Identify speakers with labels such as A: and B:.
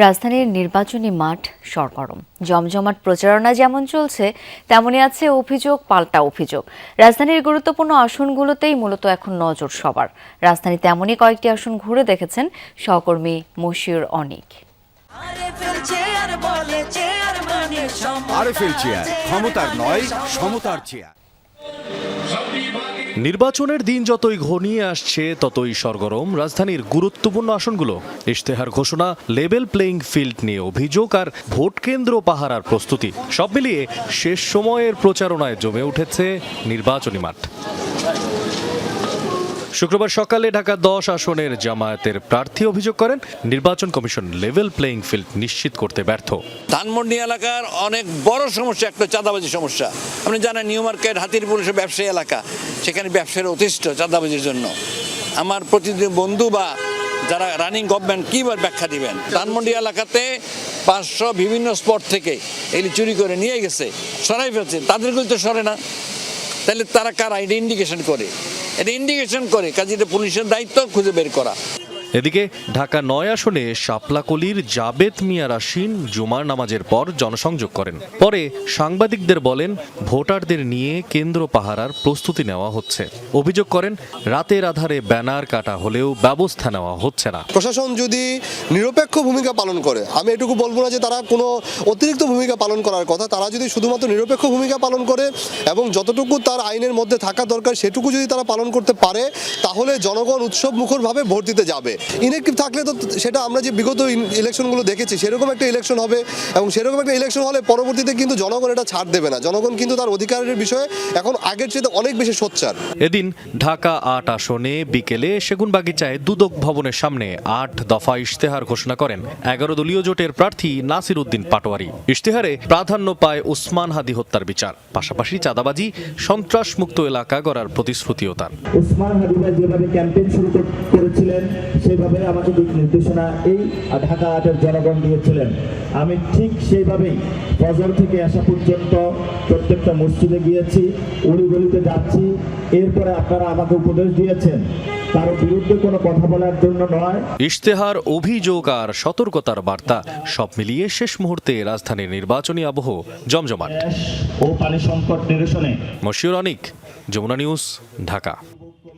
A: রাজধানীর নির্বাচনী মাঠ সরগরম। জমজমাট প্রচারণা যেমন চলছে, তেমনি আছে অভিযোগ পাল্টা অভিযোগ। রাজধানীর গুরুত্বপূর্ণ আসনগুলোতেই মূলত এখন নজর সবার। রাজধানী তেমনই কয়েকটি আসন ঘুরে দেখেছেন সহকর্মী মশিউর অনিক।
B: ক্ষমতার নয়, সমতার চেয়ার।
C: নির্বাচনের দিন যতই ঘনিয়ে আসছে ততই সরগরম রাজধানীর গুরুত্বপূর্ণ আসনগুলো। ইশতেহার ঘোষণা, লেভেল প্লেইং ফিল্ড নিয়ে অভিযোগ আর ভোট কেন্দ্র পাহারার প্রস্তুতি, সব মিলিয়ে শেষ সময়ের প্রচারণায় জমে উঠেছে নির্বাচনী মাঠ। শুক্রবার সকালে ঢাকা 10 আসনের জামায়াতের প্রার্থী অভিযোগ করেন নির্বাচন কমিশন লেভেল প্লেইং ফিল্ড নিশ্চিত করতে ব্যর্থ।
D: ধানমন্ডি এলাকার অনেক বড় সমস্যা একটা চাঁদাবাজি সমস্যা। আপনি জানেন নিউ মার্কেট, হাতিরপুরের ব্যবসায়ী এলাকা, সেখানে ব্যবসার অতিষ্ঠ চাঁদাবাজির জন্য। আমার প্রতিদিন বন্ধু বা যারা রানিং গভর্নমেন্ট কীভাবে ব্যাখ্যা দিবেন? ধানমন্ডি এলাকাতে 500 বিভিন্ন স্পট থেকে এগুলি চুরি করে নিয়ে গেছে, সরাই ফেলছে, তাদেরগুলো তো সরে না। তাহলে তারা কারা? এটা ইন্ডিকেশন করে, কাজে এটা পুলিশের দায়িত্ব খুঁজে বের করা।
C: এদিকে ঢাকা 9 আসনে শাপলাকলির জাবেদ মিয়া রাশিন জুমার নামাজের পর জনসংযোগ করেন। পরে সাংবাদিকদের বলেন ভোটারদের নিয়ে কেন্দ্র পাহারার প্রস্তুতি নেওয়া হচ্ছে। অভিযোগ করেন রাতের আধারে ব্যানার কাটা হলেও ব্যবস্থা নেওয়া হচ্ছে না।
E: প্রশাসন যদি নিরপেক্ষ ভূমিকা পালন করে, আমি এটুকু বলবো না যে তারা কোনো অতিরিক্ত ভূমিকা পালন করার কথা, তারা যদি শুধুমাত্র নিরপেক্ষ ভূমিকা পালন করে এবং যতটুকু তার আইনের মধ্যে থাকা দরকার সেটুকু যদি তারা পালন করতে পারে, তাহলে জনগণ উৎসব মুখরভাবে ভোট দিতে যাবে। ইনঅ্যাক্টিভ থাকলে তো সেটা আমরা যে বিগত ইলেকশনগুলো দেখেছি সেরকম একটা ইলেকশন হবে, এবং সেরকম একটা ইলেকশন হলে পরবর্তীতে কিন্তু জনগণ এটা ছাড় দেবে না। জনগণ কিন্তু তার অধিকারের বিষয়ে এখন আগের চেয়ে অনেক বেশি সোচ্চার।
C: এদিন ঢাকা 8 আসনে বিকেলে সেগুনবাগিচায় দুদক ভবনের সামনে 8 দফা ইশতেহার ঘোষণা করেন 11 দলীয় জোটের প্রার্থী নাসির উদ্দিন পাটোয়ারি। ইশতেহারে প্রাধান্য পায় ওসমান হাদি হত্যার বিচার, পাশাপাশি চাঁদাবাজি, সন্ত্রাসমুক্ত এলাকা গড়ার প্রতিশ্রুতিও তার।
F: ওসমান হাদিরা যেভাবে ক্যাম্পেইন শুরু করেছিলেন সেভাবে আমাকে দিক নির্দেশনা এই ঢাকা 8-এর জনগণ দিয়েছিলেন। আমি ঠিক সেইভাবেই ফজর থেকে আসা পর্যন্ত প্রত্যেকটা মসজিদে গিয়েছি, উড়িগলিতে যাচ্ছি। এরপরে আপনারা আমাকে উপদেশ দিয়েছেন তার বিরুদ্ধে কোনো কথা বলার জন্য নয়।
C: ইশতেহার, অভিযোগ আর সতর্কতার বার্তা সব মিলিয়ে শেষ মুহূর্তে রাজধানীর নির্বাচনী আবহ জমজমাট।
F: ও পানি সংকট নিরসনে
C: মশিউর অনিক, যমুনা নিউজ, ঢাকা।